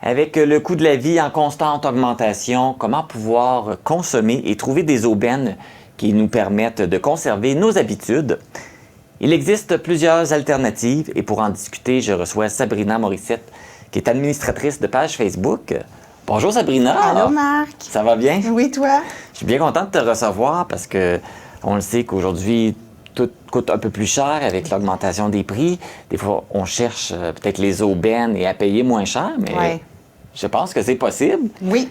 Avec le coût de la vie en constante augmentation, comment pouvoir consommer et trouver des aubaines qui nous permettent de conserver nos habitudes? Il existe plusieurs alternatives et pour en discuter, je reçois Sabrina Morissette, qui est administratrice de page Facebook. Bonjour Sabrina! Allô Marc! Ça va bien? Oui, toi? Je suis bien contente de te recevoir parce que on le sait qu'aujourd'hui, tout coûte un peu plus cher avec l'augmentation des prix. Des fois, on cherche peut-être les aubaines et à payer moins cher, mais je pense que c'est possible. Oui.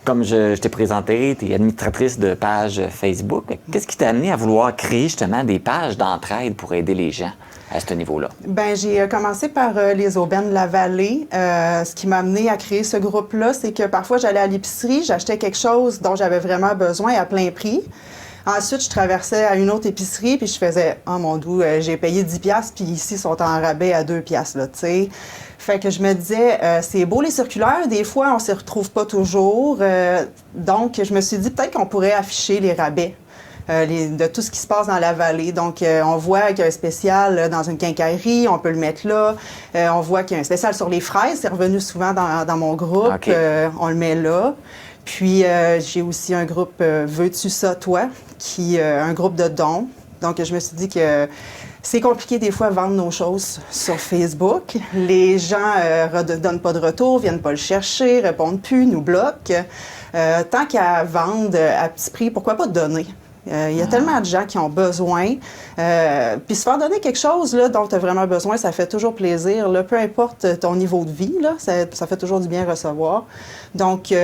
Comme je t'ai présenté, tu es administratrice de page Facebook. Qu'est-ce qui t'a amené à vouloir créer justement des pages d'entraide pour aider les gens à ce niveau-là? Bien, j'ai commencé par les aubaines de la vallée. Ce qui m'a amené à créer ce groupe-là, c'est que parfois, j'allais à l'épicerie, j'achetais quelque chose dont j'avais vraiment besoin à plein prix. Ensuite, je traversais à une autre épicerie, puis je faisais « Oh mon Dieu, j'ai payé 10$, puis ici, ils sont en rabais à 2$, là, tu sais. » Fait que je me disais, c'est beau les circulaires, des fois, on ne s'y retrouve pas toujours. Donc, je me suis dit, peut-être qu'on pourrait afficher les rabais de tout ce qui se passe dans la vallée. Donc, on voit qu'il y a un spécial dans une quincaillerie, on peut le mettre là. On voit qu'il y a un spécial sur les fraises, c'est revenu souvent dans mon groupe, on le met là. Puis, j'ai aussi un groupe Veux-tu ça, toi, qui un groupe de dons. Donc, je me suis dit que c'est compliqué des fois de vendre nos choses sur Facebook. Les gens ne donnent pas de retour, viennent pas le chercher, répondent plus, nous bloquent. Tant qu'à vendre à petit prix, pourquoi pas donner? Il y a tellement de gens qui ont besoin. Puis se faire donner quelque chose là, dont tu as vraiment besoin, ça fait toujours plaisir. Là, peu importe ton niveau de vie, là, ça fait toujours du bien recevoir. Donc, tu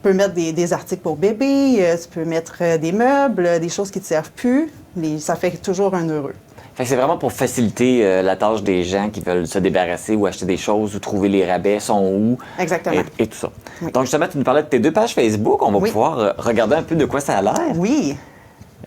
peux mettre des articles pour bébé, tu peux mettre des meubles, des choses qui ne te servent plus. Ça fait toujours un heureux. Fait que c'est vraiment pour faciliter la tâche des gens qui veulent se débarrasser ou acheter des choses ou trouver les rabais, sont où. Exactement. Et tout ça. Oui. Donc, justement, tu nous parlais de tes 2 pages Facebook. On va pouvoir regarder un peu de quoi ça a l'air. Oui.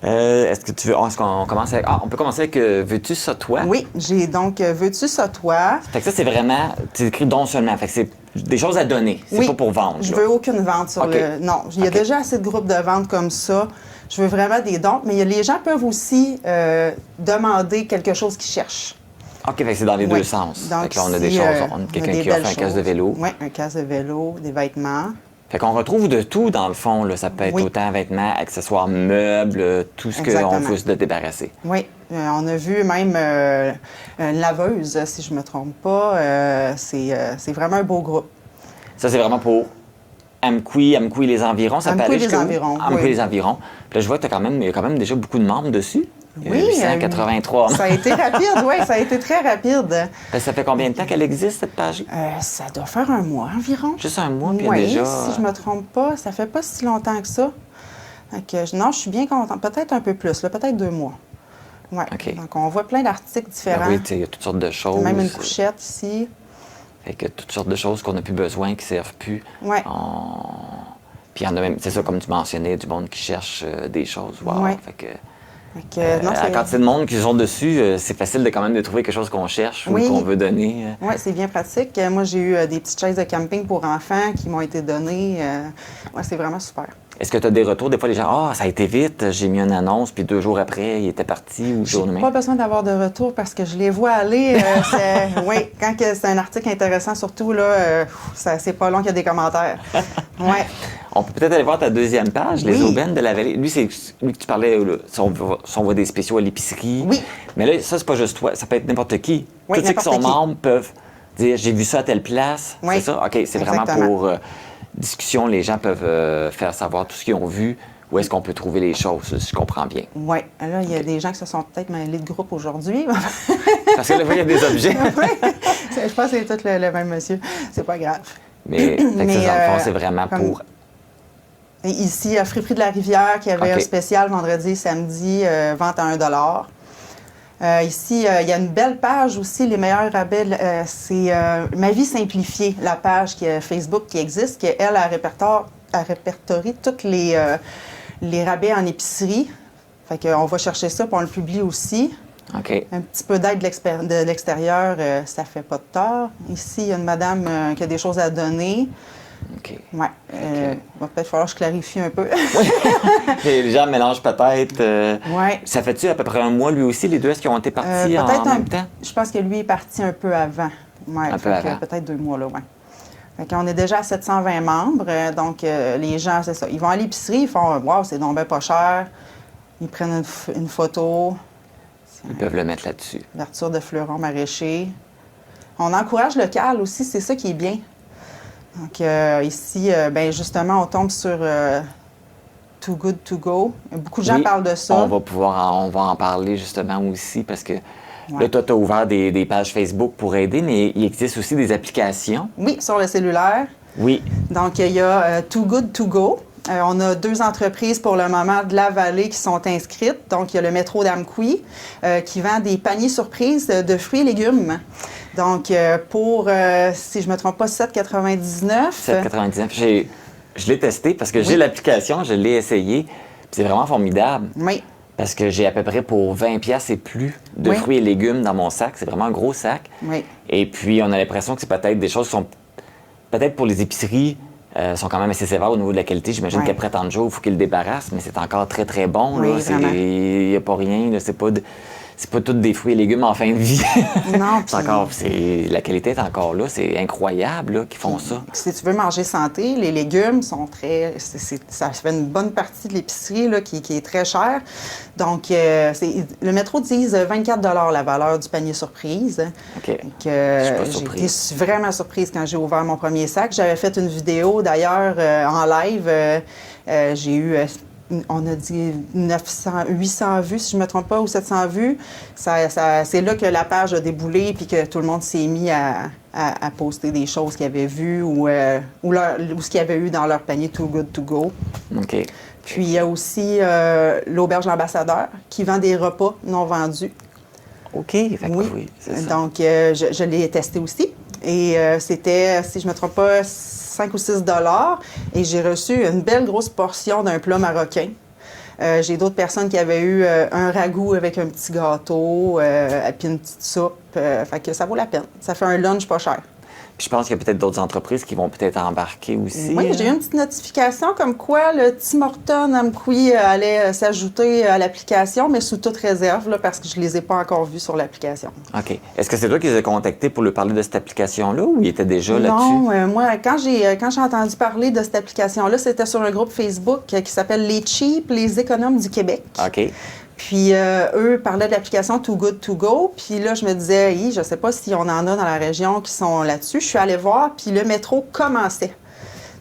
Est-ce que tu veux. Est-ce qu'on commence avec. On peut commencer avec Veux-tu ça, toi? Oui, j'ai donc Veux-tu ça, toi? Fait que ça, c'est vraiment. Tu écris don seulement. Fait que c'est des choses à donner. C'est pas pour vendre. Je veux aucune vente sur le. Non, il y a déjà assez de groupes de vente comme ça. Je veux vraiment des dons, mais les gens peuvent aussi demander quelque chose qu'ils cherchent. OK, fait que c'est dans les deux sens. Donc, fait que là, on a des choses. On a quelqu'un qui offre un casque de vélo. Oui, un casque de vélo, des vêtements. Fait qu'on retrouve de tout, dans le fond. Là. Ça peut être autant vêtements, accessoires, meubles, tout ce qu'on veut se débarrasser. Oui. On a vu même une laveuse, si je ne me trompe pas. C'est vraiment un beau groupe. Ça, c'est vraiment pour Amqui les environs. Ça peut aller jusqu'à Amqui les environs. Puis là, je vois qu'il y a quand même déjà beaucoup de membres dessus. Oui. 883. Ça a été rapide, oui. Ça a été très rapide. Ça fait combien de temps qu'elle existe, cette page? Ça doit faire un mois environ. Juste un mois, puis oui, déjà... si je me trompe pas, ça fait pas si longtemps que ça. Non, je suis bien contente. Peut-être un peu plus, peut-être 2 mois. Oui. Okay. Donc, on voit plein d'articles différents. Oui, il y a toutes sortes de choses. Même une couchette ici. Fait que toutes sortes de choses qu'on n'a plus besoin, qui ne servent plus. Oui. Puis il y en a même, c'est ça, comme tu mentionnais, du monde qui cherche des choses. Wow. Oui. Fait que... la quantité de monde qui sont dessus, c'est facile quand même de trouver quelque chose qu'on cherche ou qu'on veut donner. Oui, c'est bien pratique. Moi, j'ai eu des petites chaises de camping pour enfants qui m'ont été données. C'est vraiment super. Est-ce que tu as des retours? Des fois, les gens, ça a été vite, j'ai mis une annonce, puis 2 jours après, il était parti ou jour J'ai pas besoin d'avoir de retour parce que je les vois aller. Oui, quand c'est un article intéressant, surtout, là, c'est pas long qu'il y a des commentaires. Ouais. On peut peut-être aller voir ta 2e page, les aubaines de la vallée. Lui, c'est lui que tu parlais, là, si on voit des spéciaux à l'épicerie. Oui. Mais là, ça, c'est pas juste toi, ça peut être n'importe qui. Oui, tous ceux qui sont membres peuvent dire, j'ai vu ça à telle place. Oui. C'est ça? OK, c'est vraiment pour discussion. Les gens peuvent faire savoir tout ce qu'ils ont vu. Où est-ce qu'on peut trouver les choses, si je comprends bien? Oui. Là, il y a des gens qui se sont peut-être mêlés de groupe aujourd'hui. Parce que là, il y a des objets. Je pense que c'est tout le même monsieur. C'est pas grave. Mais dans le fond, c'est vraiment pour... Ici, à Friperie de la Rivière, qui avait un spécial vendredi et samedi, vente à 1$. Ici, il y a une belle page aussi, les meilleurs rabais. C'est Ma vie simplifiée, la page Facebook qui existe, qui, elle, a répertorié tous les rabais en épicerie. Fait qu'on va chercher ça, puis on le publie aussi. OK. Un petit peu d'aide de l'extérieur, ça fait pas de tort. Ici, il y a une madame qui a des choses à donner. OK. Oui. Va peut-être falloir que je clarifie un peu. Oui. Les gens mélangent peut-être. Oui. Ça fait-tu à peu près un mois, lui aussi, les deux? Est-ce qu'ils ont été partis en même temps? Je pense que lui est parti un peu avant. Ouais, un peu avant. Peut-être 2 mois, là, oui. Fait qu'on est déjà à 720 membres. Donc, les gens, c'est ça. Ils vont à l'épicerie, ils font « Wow, c'est donc bien pas cher ». Ils prennent une photo. Ils peuvent le mettre là-dessus. Ouverture de fleurons maraîchers. On encourage le local aussi, c'est ça qui est bien. Donc, ici, ben justement, on tombe sur Too Good To Go. Beaucoup de gens parlent de ça. On va en parler justement aussi parce que là, toi, tu as ouvert des pages Facebook pour aider, mais il existe aussi des applications. Oui, sur le cellulaire. Oui. Donc, il y a Too Good To Go. On a 2 entreprises pour le moment de la vallée qui sont inscrites. Donc, il y a le métro d'Amqui qui vend des paniers surprises de fruits et légumes. Donc, pour, si je ne me trompe pas, 7,99. 7,99. Je l'ai testé parce que j'ai l'application, je l'ai essayé. C'est vraiment formidable. Oui. Parce que j'ai à peu près pour 20$ et plus de fruits et légumes dans mon sac. C'est vraiment un gros sac. Oui. Et puis, on a l'impression que c'est peut-être des choses qui sont peut-être pour les épiceries. Sont quand même assez sévères au niveau de la qualité. J'imagine qu'après tant de jours, il faut qu'ils le débarrassent, mais c'est encore très, très bon. Oui, il n'y a pas rien. C'est pas tous des fruits et légumes en fin de vie. Non. La qualité est encore là. C'est incroyable là, qu'ils font ça. Si tu veux manger santé, les légumes sont très... ça fait une bonne partie de l'épicerie là, qui est très chère. Donc, le métro dise 24 $ la valeur du panier surprise. OK. J'ai été vraiment surprise quand j'ai ouvert mon premier sac. J'avais fait une vidéo, d'ailleurs, en live. J'ai eu... on a dit 800 vues, si je ne me trompe pas, ou 700 vues. C'est là que la page a déboulé puis que tout le monde s'est mis à poster des choses qu'ils avaient vues ou ce qu'ils avaient eu dans leur panier Too Good To Go. OK. Puis il y a aussi l'Auberge L'Ambassadeur qui vend des repas non vendus. OK. Oui, c'est ça. Donc, je l'ai testé aussi. Et c'était, si je ne me trompe pas, 5 ou 6 $ et j'ai reçu une belle grosse portion d'un plat marocain. J'ai d'autres personnes qui avaient eu un ragoût avec un petit gâteau, puis une petite soupe. Fait que ça vaut la peine. Ça fait un lunch pas cher. Puis je pense qu'il y a peut-être d'autres entreprises qui vont peut-être embarquer aussi. Oui, j'ai eu une petite notification comme quoi le Tim Hortons Amqui allait s'ajouter à l'application, mais sous toute réserve, là, parce que je ne les ai pas encore vus sur l'application. OK. Est-ce que c'est toi qui les as contactés pour lui parler de cette application-là ou il était déjà là-dessus? Non, moi, quand j'ai entendu parler de cette application-là, c'était sur un groupe Facebook qui s'appelle Les Cheap, les économes du Québec. OK. Puis eux parlaient de l'application Too Good To Go. Puis là, je me disais, je ne sais pas si on en a dans la région qui sont là-dessus. Je suis allée voir, puis le métro commençait.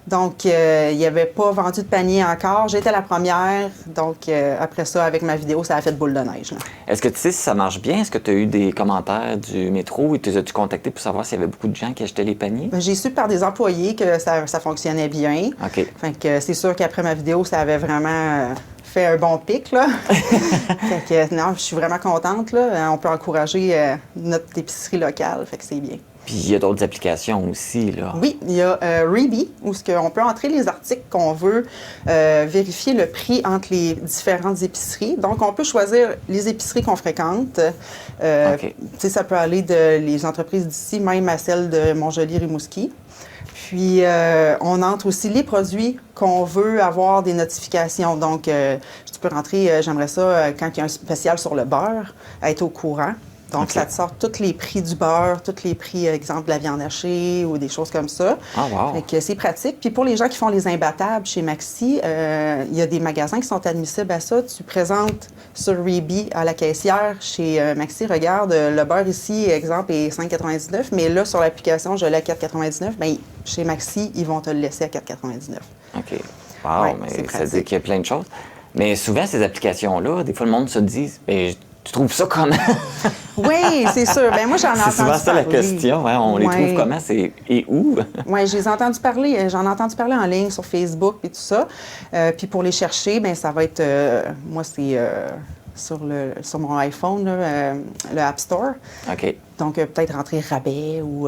Donc, il n'y avait pas vendu de panier encore. J'étais la première. Donc, après ça, avec ma vidéo, ça a fait boule de neige. Est-ce que tu sais si ça marche bien? Est-ce que tu as eu des commentaires du métro et as-tu contacté pour savoir s'il y avait beaucoup de gens qui achetaient les paniers? J'ai su par des employés que ça fonctionnait bien. OK. Fait que c'est sûr qu'après ma vidéo, ça avait vraiment... fait un bon pic, là. Fait que, non, je suis vraiment contente, là. On peut encourager notre épicerie locale, fait que c'est bien. Puis il y a d'autres applications aussi, là. Oui, il y a Reebee, où on peut entrer les articles qu'on veut, vérifier le prix entre les différentes épiceries. Donc, on peut choisir les épiceries qu'on fréquente. OK. Ça peut aller les entreprises d'ici, même à celles de Montjoly-Rimouski. Puis, on entre aussi les produits qu'on veut avoir des notifications. Donc, tu peux rentrer, j'aimerais ça, quand il y a un spécial sur le beurre, être au courant. Donc, ça te sort tous les prix du beurre, tous les prix, exemple, de la viande hachée ou des choses comme ça. Ah, wow! Fait que c'est pratique. Puis pour les gens qui font les imbattables chez Maxi, il y a des magasins qui sont admissibles à ça. Tu présentes sur Reebee à la caissière chez Maxi, regarde, le beurre ici, exemple, est 5,99, mais là, sur l'application, je l'ai à 4,99. Bien, chez Maxi, ils vont te le laisser à 4,99. OK. Wow, ouais, mais ça veut dire qu'il y a plein de choses. Mais souvent, ces applications-là, des fois, le monde se dit... Tu trouves ça comment? Oui, c'est sûr. Bien, moi, j'en ai entendu parler. C'est souvent ça la question. Hein? On les trouve comment? Et où? Oui, je les ai entendus parler. J'en ai entendu parler en ligne sur Facebook et tout ça. Puis pour les chercher, bien, ça va être... moi, c'est sur mon iPhone, là, le App Store. OK. Donc, peut-être rentrer rabais ou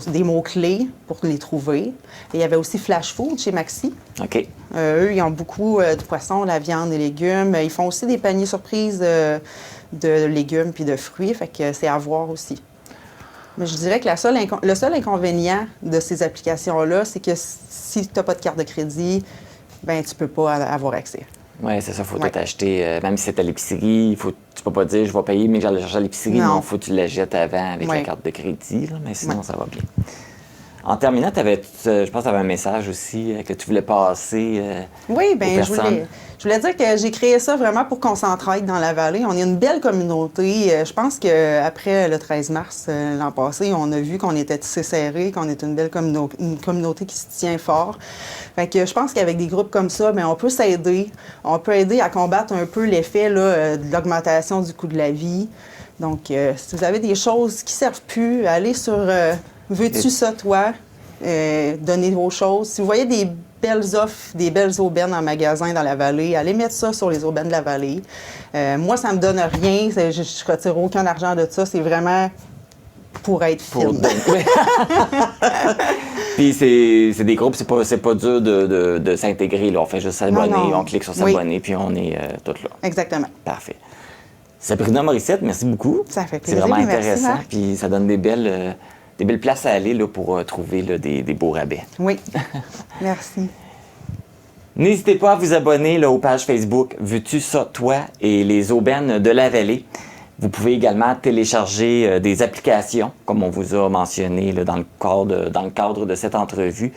des mots-clés pour les trouver. Et il y avait aussi Flash Food chez Maxi. OK. Eux, ils ont beaucoup de poissons, la viande, des légumes. Ils font aussi des paniers surprises de légumes puis de fruits. Fait que c'est à voir aussi. Mais je dirais que le seul inconvénient de ces applications-là, c'est que si tu n'as pas de carte de crédit, ben tu peux pas avoir accès. Oui, c'est ça. Il faut tout acheter. Même si c'est à l'épicerie, tu peux pas dire je vais payer, mais j'allais chercher à l'épicerie. Non, il faut que tu l'achètes avant avec la carte de crédit. Là, mais sinon, ça va bien. En terminant, je pense que tu avais un message aussi que tu voulais passer Oui, aux bien, personnes. je voulais dire que j'ai créé ça vraiment pour qu'on s'entraide dans la vallée. On est une belle communauté. Je pense qu'après le 13 mars l'an passé, on a vu qu'on était tissés serrés, qu'on est une belle une communauté qui se tient fort. Fait que je pense qu'avec des groupes comme ça, bien, on peut s'aider. On peut aider à combattre un peu l'effet là, de l'augmentation du coût de la vie. Donc, si vous avez des choses qui ne servent plus, allez sur Veux-tu ça, toi? Donnez vos choses. Si vous voyez des belles offres, des belles aubaines en magasin dans la vallée, allez mettre ça sur les aubaines de la vallée. Moi, ça me donne rien. Je ne retire aucun argent de ça. C'est vraiment pour être fine. Puis c'est des groupes, c'est pas dur de s'intégrer. Là. On fait juste s'abonner, on clique sur s'abonner, puis on est tous là. Exactement. Parfait. Sabrina Morissette, merci beaucoup. Ça fait plaisir. C'est vraiment intéressant, merci, puis ça donne des belles places à aller là, pour trouver là, des beaux rabais. Oui. Merci. N'hésitez pas à vous abonner là, aux pages Facebook Veux-tu ça, toi et les aubaines de la vallée. Vous pouvez également télécharger des applications, comme on vous a mentionné là, dans le cadre de cette entrevue.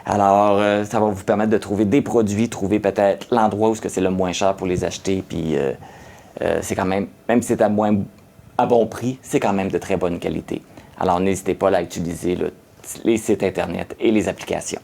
Alors, ça va vous permettre de trouver des produits, trouver peut-être l'endroit où c'est le moins cher pour les acheter, puis c'est quand même si c'est à bon prix, c'est quand même de très bonne qualité. Alors, n'hésitez pas à utiliser les sites Internet et les applications.